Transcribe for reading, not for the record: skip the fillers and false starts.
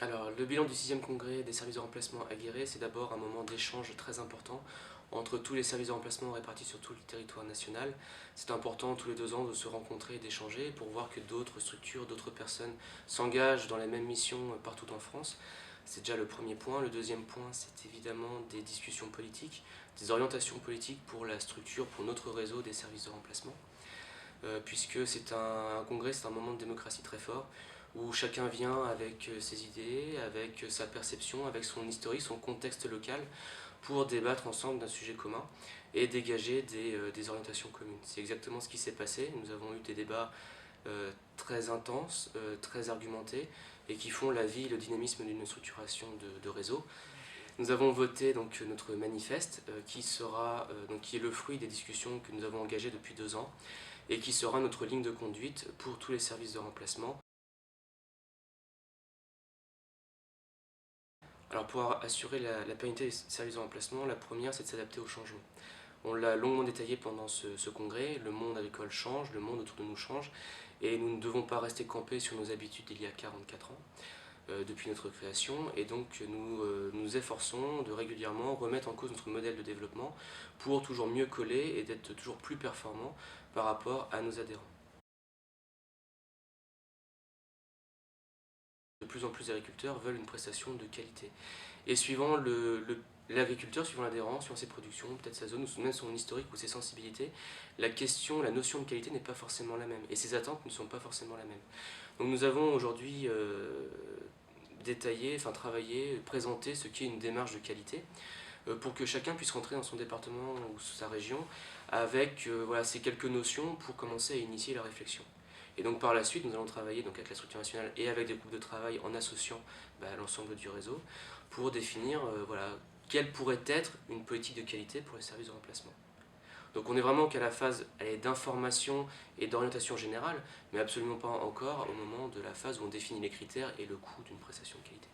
Alors, le bilan du 6e congrès des services de remplacement à Guéret, c'est d'abord un moment d'échange très important entre tous les services de remplacement répartis sur tout le territoire national. C'est important tous les 2 ans de se rencontrer et d'échanger pour voir que d'autres structures, d'autres personnes s'engagent dans les mêmes missions partout en France. C'est déjà le premier point. Le deuxième point, c'est évidemment des discussions politiques, des orientations politiques pour la structure, pour notre réseau des services de remplacement. Puisque c'est un congrès, c'est un moment de démocratie très fort, où chacun vient avec ses idées, avec sa perception, avec son historique, son contexte local, pour débattre ensemble d'un sujet commun et dégager des orientations communes. C'est exactement ce qui s'est passé. Nous avons eu des débats très intenses, très argumentés, et qui font la vie et le dynamisme d'une structuration de réseau. Nous avons voté donc notre manifeste qui est le fruit des discussions que nous avons engagées depuis 2 ans et qui sera notre ligne de conduite pour tous les services de remplacement. Alors pour assurer la pérennité des services de remplacement, la première c'est de s'adapter au changement. On l'a longuement détaillé pendant ce congrès, le monde agricole change, le monde autour de nous change, et nous ne devons pas rester campés sur nos habitudes d'il y a 44 ans, depuis notre création, et donc nous nous efforçons de régulièrement remettre en cause notre modèle de développement pour toujours mieux coller et d'être toujours plus performants par rapport à nos adhérents. De plus en plus d'agriculteurs veulent une prestation de qualité. Et suivant l'agriculteur, suivant l'adhérent, suivant ses productions, peut-être sa zone, ou même son historique ou ses sensibilités, la notion de qualité n'est pas forcément la même. Et ses attentes ne sont pas forcément la même. Donc nous avons aujourd'hui détaillé, travaillé, présenté ce qu'est une démarche de qualité pour que chacun puisse rentrer dans son département ou sa région avec voilà, ces quelques notions pour commencer à initier la réflexion. Et donc par la suite, nous allons travailler donc, avec la structure nationale et avec des groupes de travail en associant l'ensemble du réseau pour définir voilà, quelle pourrait être une politique de qualité pour les services de remplacement. Donc on est vraiment qu'à la phase d'information et d'orientation générale, mais absolument pas encore au moment de la phase où on définit les critères et le coût d'une prestation de qualité.